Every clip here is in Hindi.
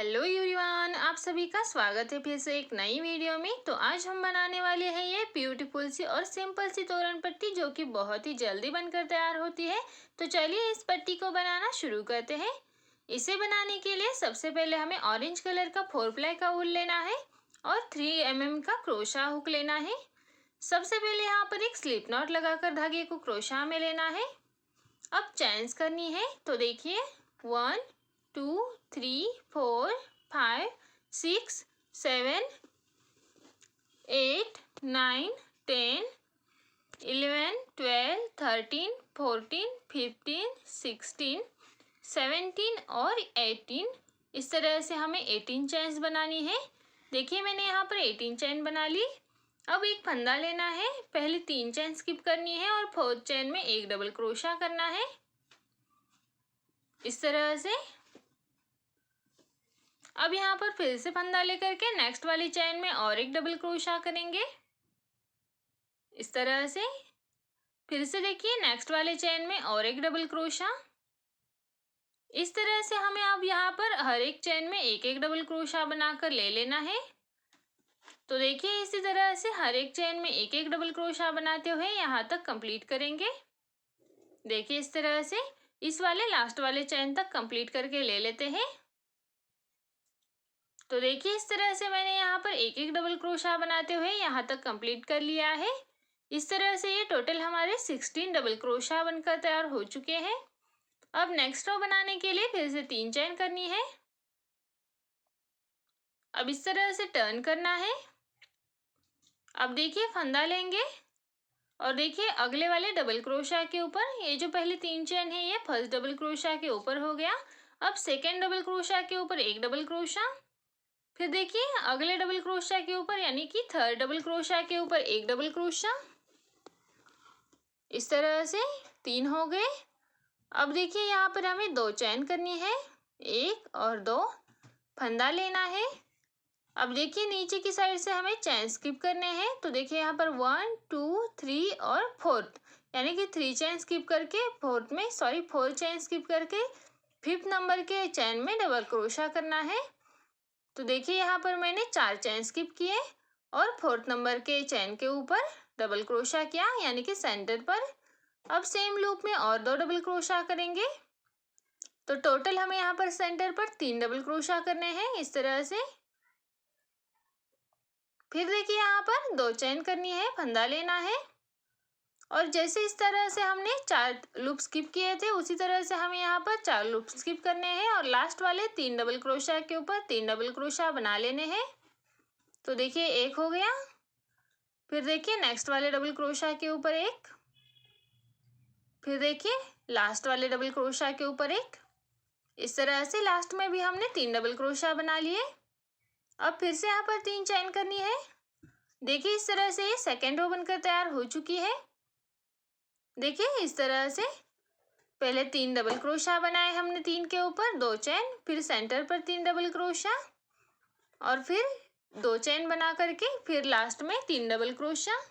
हेलो एवरीवन, आप सभी का स्वागत है फिर से एक नई वीडियो में। तो आज हम बनाने वाले हैं ये ब्यूटीफुल सी और सिंपल सी तोरण पट्टी, जो कि बहुत ही जल्दी बनकर तैयार होती है। तो चलिए इस पट्टी को बनाना शुरू करते हैं। इसे बनाने के लिए सबसे पहले हमें ऑरेंज कलर का 4 प्लाई का ऊन लेना है और 3 mm का क्रोशा हुक लेना है। सबसे पहले यहाँ पर एक स्लिप नॉट लगाकर धागे को क्रोशा में लेना है। अब चेन्स करनी है, तो देखिए 1 2 3 4 5 6 7 8 9 10 11 12 13 14 15 16 17 और 18। इस तरह से हमें 18 चेन्स बनानी है। देखिए मैंने यहाँ पर 18 चेन बना ली। अब एक फंदा लेना है, पहले 3 चेन स्किप करनी है और 4th चेन में एक डबल क्रोशा करना है इस तरह से। अब यहाँ पर फिर से फंदा लेकर के नेक्स्ट वाली चेन में और एक डबल क्रोशा करेंगे इस तरह से। फिर से देखिए नेक्स्ट वाले चेन में और एक डबल क्रोशा। इस तरह से हमें अब यहाँ पर हर एक चेन में एक एक डबल क्रोशा बनाकर ले लेना है। तो देखिए इसी तरह से हर एक चेन में एक एक डबल क्रोशा बनाते हुए यहाँ तक कंप्लीट करेंगे। देखिए इस तरह से इस वाले लास्ट वाले चेन तक कंप्लीट करके ले लेते हैं। तो देखिए इस तरह से मैंने यहाँ पर एक एक डबल क्रोशा बनाते हुए यहाँ तक कंप्लीट कर लिया है। इस तरह से ये टोटल हमारे 16 डबल क्रोशा बनकर तैयार हो चुके हैं। अब नेक्स्ट रो बनाने के लिए फिर से 3 चेन करनी है। अब इस तरह से टर्न करना है। अब देखिए फंदा लेंगे और देखिए अगले वाले डबल क्रोशा के ऊपर ये जो पहले 3 चेन है ये फर्स्ट डबल क्रोशा के ऊपर हो गया। अब सेकेंड डबल क्रोशा के ऊपर एक डबल क्रोशा, फिर देखिए अगले डबल क्रोशा के ऊपर यानी कि थर्ड डबल क्रोशा के ऊपर एक डबल क्रोशा। इस तरह से 3 हो गए। अब देखिए यहाँ पर हमें 2 चेन करनी है, 1 और 2। फंदा लेना है। अब देखिए नीचे की साइड से हमें चेन स्किप करने हैं। तो देखिए यहाँ पर 1 2 3 और 4th यानी कि 3 चेन स्किप करके 4 चेन स्किप करके 5th नंबर के चेन में डबल क्रोशा करना है। तो देखिए यहाँ पर मैंने 4 चेन स्किप किए और 4th नंबर के चेन के ऊपर डबल क्रोशा किया यानी कि सेंटर पर। अब सेम लूप में और 2 डबल क्रोशा करेंगे। तो टोटल हमें यहाँ पर सेंटर पर 3 डबल क्रोशा करने हैं इस तरह से। फिर देखिए यहाँ पर 2 चेन करनी है, फंदा लेना है और जैसे इस तरह से हमने 4 लूप स्किप किए थे उसी तरह से हमें यहाँ पर 4 लूप स्किप करने हैं और लास्ट वाले 3 डबल क्रोशा के ऊपर 3 डबल क्रोशा बना लेने हैं। तो देखिए एक हो गया। फिर देखिए नेक्स्ट वाले डबल क्रोशा के ऊपर एक, फिर देखिए लास्ट वाले डबल क्रोशा के ऊपर एक। इस तरह से लास्ट में भी हमने 3 डबल क्रोशा बना लिए। अब फिर से यहाँ पर 3 चेन करनी है। देखिए इस तरह से ये सेकेंड रो बनकर तैयार हो चुकी है। देखिए इस तरह से पहले 3 डबल क्रोशा बनाए हमने 3 के ऊपर 2 चेन, फिर सेंटर पर 3 डबल क्रोशा और फिर 2 चेन बना करके फिर लास्ट में 3 डबल क्रोशा।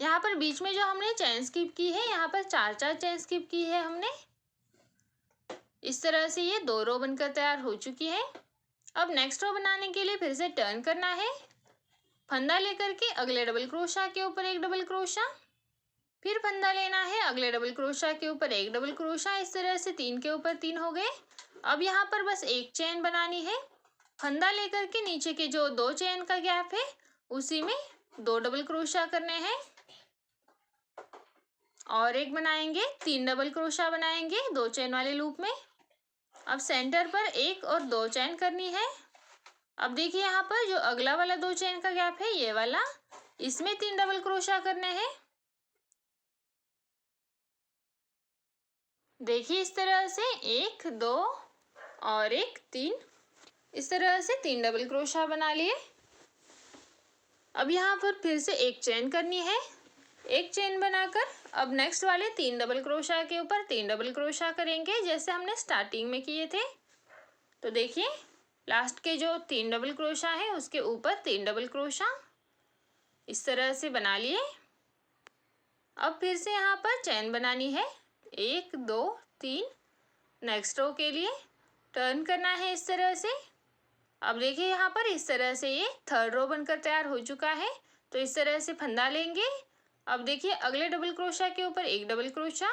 यहाँ पर बीच में जो हमने चेन स्किप की है यहाँ पर 4 चेन स्किप की है हमने। इस तरह से ये 2 रो बनकर तैयार हो चुकी है। अब नेक्स्ट रो बनाने के लिए फिर से टर्न करना है। फंदा लेकर के अगले डबल क्रोशा के ऊपर एक डबल क्रोशा, फिर फंदा लेना है अगले डबल क्रोशा के ऊपर एक डबल क्रोशा। इस तरह से 3 के ऊपर 3 हो गए। अब यहाँ पर बस एक चेन बनानी है। फंदा लेकर के नीचे के जो 2 चेन का गैप है उसी में 2 डबल क्रोशा करने हैं और एक बनाएंगे, 3 डबल क्रोशा बनाएंगे 2 चेन वाले लूप में। अब सेंटर पर 1 और 2 चेन करनी है। अब देखिए यहाँ पर जो अगला वाला 2 चेन का गैप है ये वाला, इसमें 3 डबल क्रोशा करने हैं। देखिए इस तरह से 1 2 और 1 3, इस तरह से 3 डबल क्रोशा बना लिए। अब यहाँ पर फिर से एक चेन करनी है। एक चेन बनाकर अब नेक्स्ट वाले 3 डबल क्रोशा के ऊपर 3 डबल क्रोशा करेंगे जैसे हमने स्टार्टिंग में किए थे। तो देखिए लास्ट के जो 3 डबल क्रोशा है उसके ऊपर 3 डबल क्रोशा इस तरह से बना लिए। अब फिर से यहाँ पर चेन बनानी है, 1 2 3 नेक्स्ट रो के लिए। टर्न करना है इस तरह से। अब देखिए यहाँ पर इस तरह से ये थर्ड रो बनकर तैयार हो चुका है। तो इस तरह से फंदा लेंगे। अब देखिए अगले डबल क्रोशा के ऊपर एक डबल क्रोशा,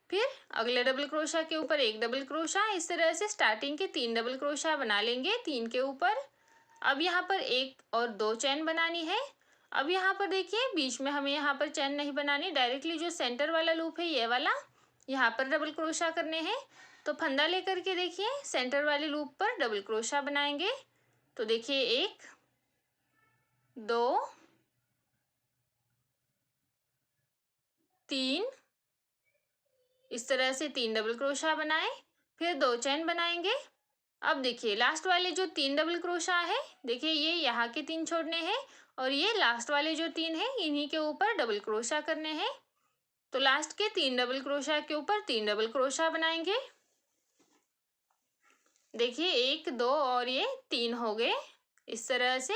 फिर अगले डबल क्रोशा के ऊपर एक डबल क्रोशा, इस तरह से स्टार्टिंग के 3 डबल क्रोशा बना लेंगे 3 के ऊपर। अब यहाँ पर एक और 2 चेन बनानी है। अब यहाँ पर देखिए बीच में हमें यहाँ पर चेन नहीं बनानी, डायरेक्टली जो सेंटर वाला लूप है ये वाला, यहाँ पर डबल क्रोशा करने हैं। तो फंदा लेकर के देखिए सेंटर वाले लूप पर डबल क्रोशा बनाएंगे। तो देखिए 1 2 3, इस तरह से 3 डबल क्रोशा बनाए, फिर 2 चेन बनाएंगे। अब देखिए लास्ट वाले जो 3 डबल क्रोशा है, देखिए ये यहाँ के 3 छोड़ने हैं और ये लास्ट वाले जो 3 है इन्हीं के ऊपर डबल क्रोशा करने हैं। तो लास्ट के 3 डबल क्रोशा के ऊपर 3 डबल क्रोशा बनाएंगे। देखिए 1 2 और ये 3 हो गए इस तरह से।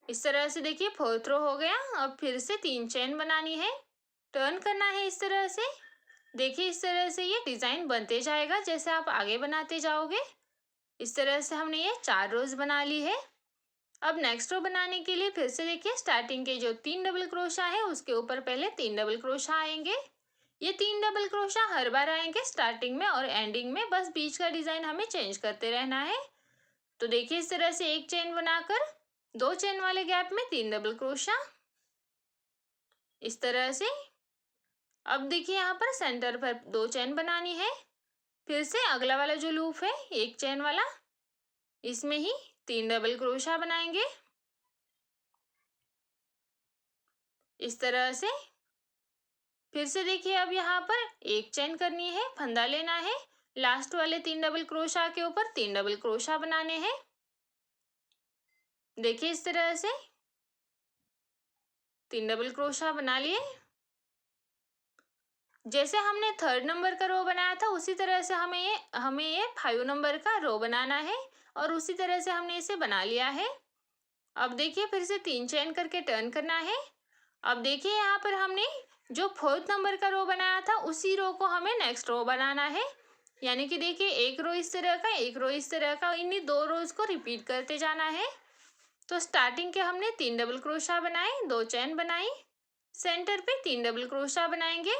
इस तरह से देखिए फोर्थ रो हो गया। अब फिर से 3 चेन बनानी है, टर्न करना है इस तरह से। देखिए इस तरह से ये डिज़ाइन बनते जाएगा जैसे आप आगे बनाते जाओगे। इस तरह से हमने ये 4 रोज बना ली है। अब नेक्स्ट रो बनाने के लिए फिर से देखिए स्टार्टिंग के जो 3 डबल क्रोशा है उसके ऊपर पहले 3 डबल क्रोशा आएंगे। ये 3 डबल क्रोशा हर बार आएंगे स्टार्टिंग में और एंडिंग में, बस बीच का डिज़ाइन हमें चेंज करते रहना है। तो देखिए इस तरह से एक चेन बनाकर 2 चेन वाले गैप में 3 डबल क्रोशा इस तरह से। अब देखिए यहाँ पर सेंटर पर 2 चेन बनानी है। फिर से अगला वाला जो लूप है एक चेन वाला, इसमें ही 3 डबल क्रोशा बनाएंगे इस तरह से। फिर से देखिए अब यहाँ पर एक चेन करनी है, फंदा लेना है, लास्ट वाले 3 डबल क्रोशा के ऊपर 3 डबल क्रोशा बनाने हैं। देखिए इस तरह से 3 डबल क्रोशा बना लिए। जैसे हमने थर्ड नंबर का रो बनाया था उसी तरह से हमें ये 5 नंबर का रो बनाना है और उसी तरह से हमने इसे बना लिया है। अब देखिए फिर से 3 चेन करके टर्न करना है। अब देखिए यहाँ पर हमने जो 4th नंबर का रो बनाया था उसी रो को हमें नेक्स्ट रो बनाना है। यानी कि देखिए एक रो इस तरह का, एक रो इस तरह का, इन्हीं 2 रोज को रिपीट करते जाना है। तो स्टार्टिंग के हमने 3 डबल क्रोशा बनाए, 2 चेन बनाई, सेंटर पे 3 डबल क्रोशा बनाएंगे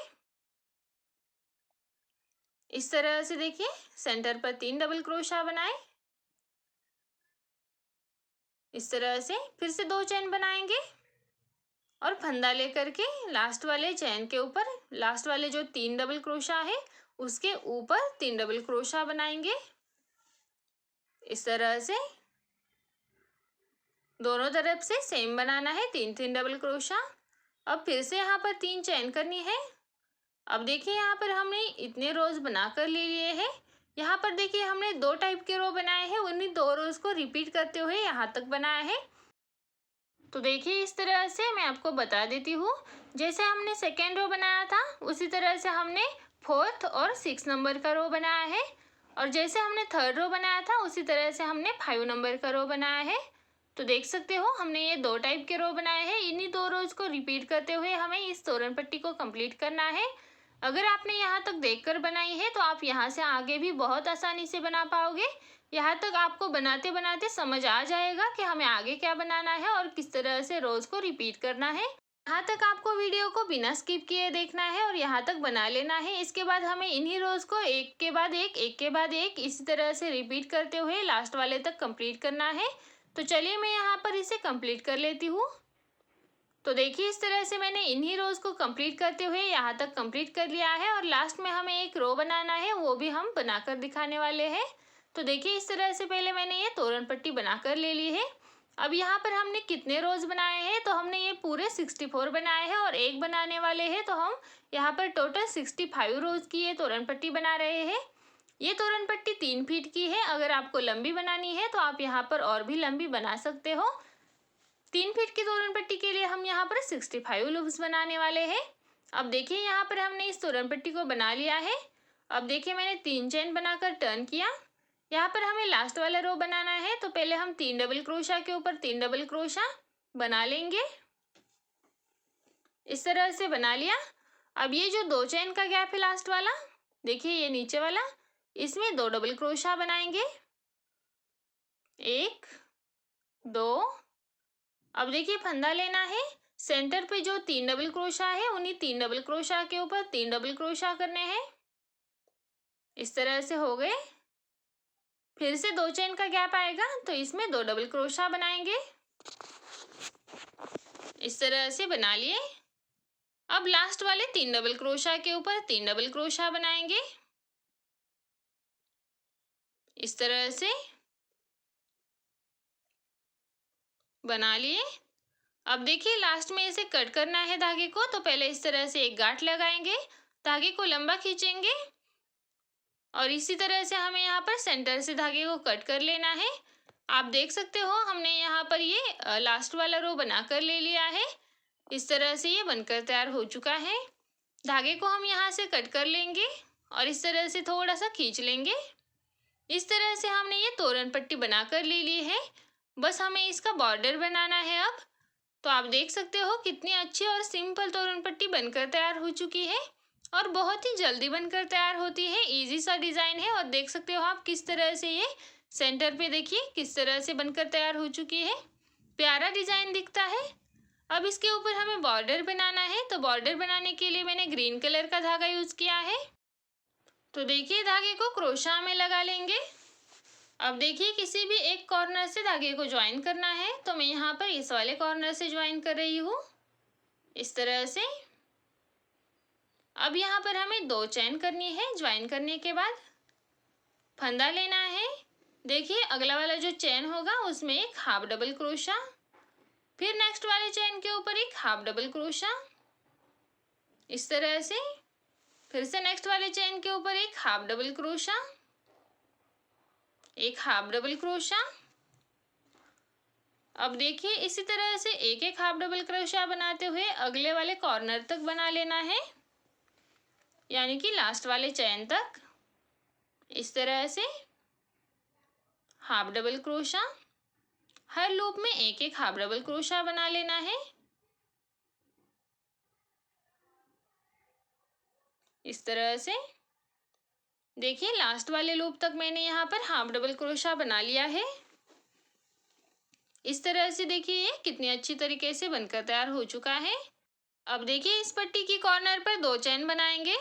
इस तरह से। देखिए सेंटर पर 3 डबल क्रोशा बनाए इस तरह से, फिर से 2 चेन बनाएंगे और फंदा लेकर के लास्ट वाले चेन के ऊपर, लास्ट वाले जो 3 डबल क्रोशा है उसके ऊपर 3 डबल क्रोशा बनाएंगे इस तरह से। दोनों तरफ से सेम बनाना है 3 डबल क्रोशा। अब फिर से यहाँ पर 3 चेन करनी है। अब देखिए यहाँ पर हमने इतने रोज बनाकर ले लिए हैं। यहाँ पर देखिए हमने 2 टाइप के रो बनाए हैं, उन्हीं 2 रोज को रिपीट करते हुए यहाँ तक बनाया है। तो देखिए इस तरह से मैं आपको बता देती हूँ, जैसे हमने सेकेंड रो बनाया था उसी तरह से हमने 4th और 6 नंबर का रो बनाया है, और जैसे हमने थर्ड रो बनाया था उसी तरह से हमने 5 नंबर का रो बनाया है। तो देख सकते हो हमने ये 2 टाइप के रो बनाए हैं, इन्हीं 2 रोज को रिपीट करते हुए हमें इस तोरण पट्टी को कंप्लीट करना है। अगर आपने यहाँ तक देखकर बनाई है तो आप यहाँ से आगे भी बहुत आसानी से बना पाओगे। यहाँ तक आपको बनाते बनाते समझ आ जाएगा कि हमें आगे क्या बनाना है और किस तरह से रोज को रिपीट करना है। यहाँ तक आपको वीडियो को बिना स्किप किए देखना है और यहाँ तक बना लेना है। इसके बाद हमें इन्हीं रोज को एक के बाद एक इसी तरह से रिपीट करते हुए लास्ट वाले तक कंप्लीट करना है। तो चलिए मैं यहाँ पर इसे कंप्लीट कर लेती हूँ। तो देखिए इस तरह से मैंने इन्हीं रोज को कंप्लीट करते हुए यहाँ तक कंप्लीट कर लिया है और लास्ट में हमें एक रो बनाना है, वो भी हम बनाकर दिखाने वाले हैं। तो देखिए इस तरह से पहले मैंने ये तोरण पट्टी बनाकर ले ली है। अब यहाँ पर हमने कितने रोज बनाए हैं, तो हमने ये पूरे 64 बनाए हैं और एक बनाने वाले हैं, तो हम यहाँ पर टोटल 65 रोज की ये तोरण पट्टी बना रहे हैं। ये तोरण पट्टी 3 फीट की है। अगर आपको लंबी बनानी है तो आप यहाँ पर और भी लंबी बना सकते हो। 3 फीट की तोरण पट्टी के लिए हम यहाँ पर 65 लूप्स बनाने वाले हैं। अब देखिए यहाँ पर हमने इस तोरण पट्टी को बना लिया है। अब देखिए मैंने 3 चेन बनाकर टर्न किया। यहाँ पर हमें लास्ट वाला रो बनाना है, तो पहले हम 3 डबल क्रोशा के ऊपर 3 डबल क्रोशा बना लेंगे इस तरह से बना लिया। अब ये जो 2 चेन का गैप है लास्ट वाला, देखिए ये नीचे वाला, इसमें 2 डबल क्रोशा बनाएंगे, 1 2। अब देखिए फंदा लेना है, सेंटर पे जो 3 डबल क्रोशा है उन्हीं 3 डबल क्रोशा के ऊपर 3 डबल क्रोशा करने हैं। इस तरह से हो गए। फिर से 2 चेन का गैप आएगा तो इसमें 2 डबल क्रोशा बनाएंगे, इस तरह से बना लिए। अब लास्ट वाले 3 डबल क्रोशा के ऊपर 3 डबल क्रोशा बनाएंगे, इस तरह से बना लिए। अब देखिए लास्ट में इसे कट करना है धागे को, तो पहले इस तरह से एक गांठ लगाएंगे, धागे को लंबा खींचेंगे और इसी तरह से हमें यहाँ पर सेंटर से धागे को कट कर लेना है। आप देख सकते हो हमने यहाँ पर ये लास्ट वाला रो बना कर ले लिया है। इस तरह से ये बनकर तैयार हो चुका है। धागे को हम यहाँ से कट कर लेंगे और इस तरह से थोड़ा सा खींच लेंगे। इस तरह से हमने ये तोरण पट्टी बना कर ले ली है। बस हमें इसका बॉर्डर बनाना है अब। तो आप देख सकते हो कितनी अच्छी और सिंपल तोरण पट्टी बनकर तैयार हो चुकी है और बहुत ही जल्दी बनकर तैयार होती है। इजी सा डिज़ाइन है और देख सकते हो आप किस तरह से ये सेंटर पे देखिए किस तरह से बनकर तैयार हो चुकी है। प्यारा डिज़ाइन दिखता है। अब इसके ऊपर हमें बॉर्डर बनाना है, तो बॉर्डर बनाने के लिए मैंने ग्रीन कलर का धागा यूज़ किया है। तो देखिए धागे को क्रोशा में लगा लेंगे। अब देखिए किसी भी एक कॉर्नर से धागे को ज्वाइन करना है, तो मैं यहाँ पर इस वाले कॉर्नर से ज्वाइन कर रही हूँ, इस तरह से। अब यहाँ पर हमें 2 चेन करनी है। ज्वाइन करने के बाद फंदा लेना है। देखिए अगला वाला जो चेन होगा उसमें एक हाफ डबल क्रोशा, फिर नेक्स्ट वाले चेन के ऊपर एक हाफ डबल क्रोशा, इस तरह से। फिर से नेक्स्ट वाले चेन के ऊपर एक हाफ डबल क्रोशा, एक हाफ डबल क्रोशा। अब देखिए इसी तरह से एक एक हाफ डबल क्रोशा बनाते हुए अगले वाले कॉर्नर तक बना लेना है, यानी कि लास्ट वाले चेन तक। इस तरह से हाफ डबल क्रोशा, हर लूप में एक एक हाफ डबल क्रोशा बना लेना है, इस तरह से। देखिए लास्ट वाले लूप तक मैंने यहाँ पर हाफ डबल क्रोशा बना लिया है। इस तरह से देखिए ये कितनी अच्छी तरीके से बनकर तैयार हो चुका है। अब देखिए इस पट्टी की कॉर्नर पर 2 चेन बनाएंगे।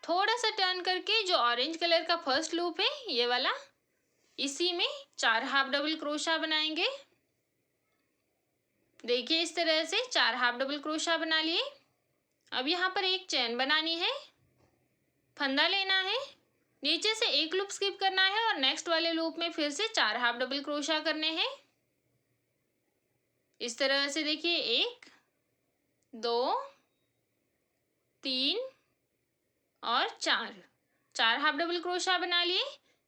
थोड़ा सा टर्न करके जो ऑरेंज कलर का फर्स्ट लूप है ये वाला, इसी में 4 हाफ डबल क्रोशा बनाएंगे। देखिए इस तरह से 4 हाफ डबल क्रोशा बना लिए। अब यहाँ पर एक चेन बनानी है, फंदा लेना है, नीचे से एक लूप स्किप करना है और नेक्स्ट वाले लूप में फिर से 4 हाफ डबल क्रोशा करने हैं, इस तरह से। देखिए 1 2 3 और 4 हाफ डबल क्रोशा बना लिए।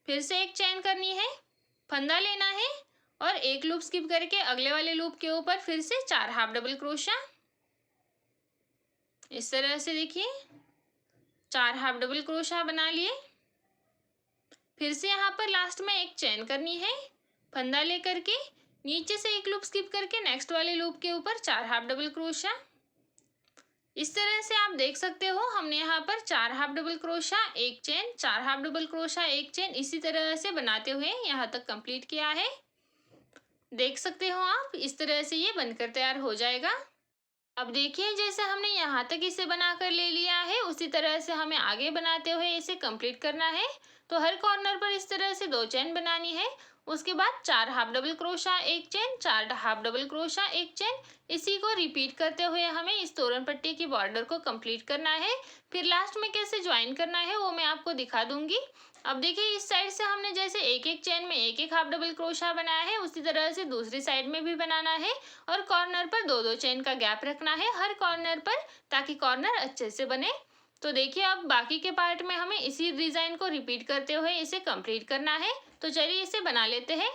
फिर से एक चेन करनी है, फंदा लेना है और एक लूप स्किप करके अगले वाले लूप के ऊपर फिर से 4 हाफ डबल क्रोशा, इस तरह से। देखिए 4 हाफ डबल क्रोशा बना लिए। फिर से यहाँ पर लास्ट में एक चेन करनी है, फंदा लेकर के नीचे से एक लूप स्किप करके नेक्स्ट वाले लूप के ऊपर 4 हाफ डबल क्रोशा। इस तरह से आप देख सकते हो हमने यहाँ पर 4 हाफ डबल क्रोशा, एक चेन, 4 हाफ डबल क्रोशा, एक चेन, इसी तरह से बनाते हुए यहाँ तक कंप्लीट किया है। देख सकते हो आप इस तरह से ये बनकर तैयार हो जाएगा। अब देखिए जैसे हमने यहाँ तक इसे बनाकर ले लिया है उसी तरह से हमें आगे बनाते हुए इसे कंप्लीट करना है। तो हर कॉर्नर पर इस तरह से 2 चेन बनानी है, उसके बाद 4 हाफ डबल क्रोशा, एक चेन, 4 हाफ डबल क्रोशा, एक चेन, इसी को रिपीट करते हुए हमें इस तोरण पट्टी की बॉर्डर को कंप्लीट करना है। फिर लास्ट में कैसे ज्वाइन करना है वो मैं आपको दिखा दूंगी। अब देखिए इस साइड से हमने जैसे एक एक चेन में एक एक हाफ डबल क्रोशा बनाया है उसी तरह से दूसरी साइड में भी बनाना है और कॉर्नर पर 2-2 चेन का गैप रखना है हर कॉर्नर पर, ताकि कॉर्नर अच्छे से बने। तो देखिए अब बाकी के पार्ट में हमें इसी डिज़ाइन को रिपीट करते हुए इसे कंप्लीट करना है। तो चलिए इसे बना लेते हैं।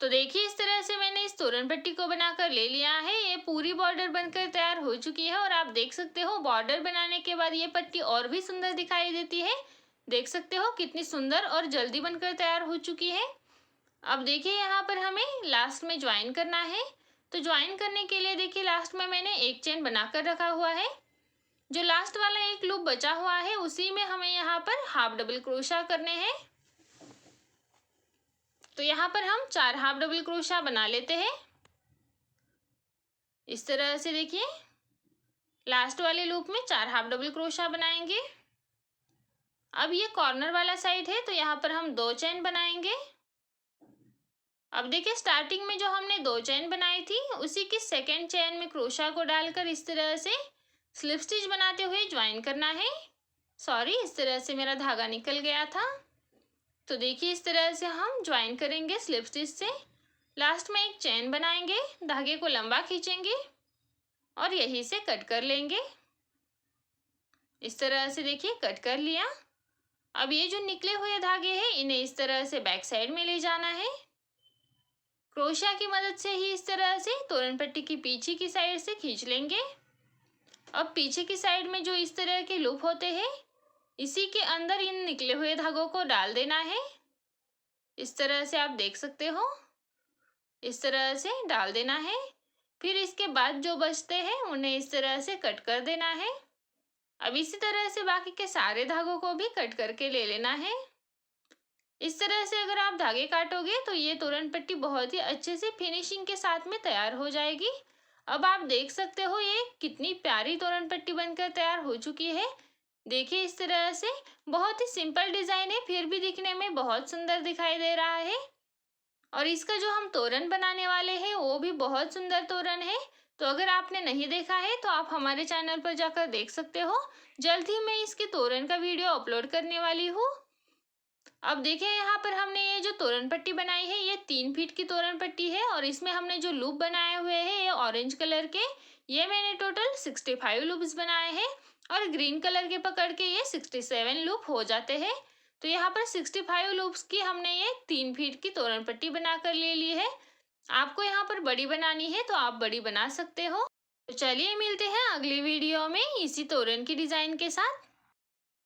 तो देखिए इस तरह से मैंने इस तोरण पट्टी को बनाकर ले लिया है। ये पूरी बॉर्डर बनकर तैयार हो चुकी है और आप देख सकते हो बॉर्डर बनाने के बाद ये पट्टी और भी सुंदर दिखाई देती है। देख सकते हो कितनी सुंदर और जल्दी बनकर तैयार हो चुकी है। अब देखिए यहाँ पर हमें लास्ट में ज्वाइन करना है। तो ज्वाइन करने के लिए देखिए लास्ट में मैंने एक चेन बनाकर रखा हुआ है। जो लास्ट वाला एक लूप बचा हुआ है उसी में हमें यहाँ पर हाफ डबल क्रोशा करने हैं। तो यहाँ पर हम 4 हाफ डबल क्रोशा बना लेते हैं। इस तरह से देखिए लास्ट वाले लूप में 4 हाफ डबल क्रोशा बनाएंगे। अब ये कॉर्नर वाला साइड है तो यहाँ पर हम 2 चेन बनाएंगे। अब देखिए स्टार्टिंग में जो हमने 2 चेन बनाई थी उसी की सेकेंड चेन में क्रोशा को डालकर इस तरह से स्लिप स्टिच बनाते हुए ज्वाइन करना है। सॉरी, इस तरह से मेरा धागा निकल गया था। तो देखिए इस तरह से हम ज्वाइन करेंगे स्लिप स्टिच से। लास्ट में एक चेन बनाएंगे, धागे को लंबा खींचेंगे और यहीं से कट कर लेंगे। इस तरह से देखिए कट कर लिया। अब ये जो निकले हुए धागे हैं इन्हें इस तरह से बैक साइड में ले जाना है। क्रोशा की मदद से ही इस तरह से तोरण पट्टी की पीछे की साइड से खींच लेंगे। अब पीछे की साइड में जो इस तरह के लूप होते हैं इसी के अंदर इन निकले हुए धागों को डाल देना है। इस तरह से आप देख सकते हो, इस तरह से डाल देना है। फिर इसके बाद जो बचते हैं उन्हें इस तरह से कट कर देना है। अब इसी तरह से बाकी के सारे धागों को भी कट करके ले लेना है। इस तरह से अगर आप धागे काटोगे तो ये तोरण पट्टी बहुत ही अच्छे से फिनिशिंग के साथ में तैयार हो जाएगी। अब आप देख सकते हो ये कितनी प्यारी तोरण पट्टी बनकर तैयार हो चुकी है। देखिए इस तरह से बहुत ही सिंपल डिजाइन है फिर भी दिखने में बहुत सुंदर दिखाई दे रहा है। और इसका जो हम तोरण बनाने वाले हैं वो भी बहुत सुंदर तोरण है। तो अगर आपने नहीं देखा है तो आप हमारे चैनल पर जाकर देख सकते हो। जल्द ही मैं इसके तोरण का वीडियो अपलोड करने वाली हूँ। अब देखिए यहाँ पर हमने ये जो तोरण पट्टी बनाई है ये 3 फीट की तोरण पट्टी है और इसमें हमने जो लूप बनाए हुए हैं ये ऑरेंज कलर के, ये मैंने टोटल 65 लूप्स बनाए हैं और ग्रीन कलर के पकड़ के ये 67 लूप हो जाते हैं। तो यहाँ पर 65 लूप्स की हमने ये 3 फीट की तोरण पट्टी बनाकर ले ली है। आपको यहाँ पर बड़ी बनानी है तो आप बड़ी बना सकते हो। तो चलिए मिलते हैं अगली वीडियो में इसी तोरण की डिजाइन के साथ।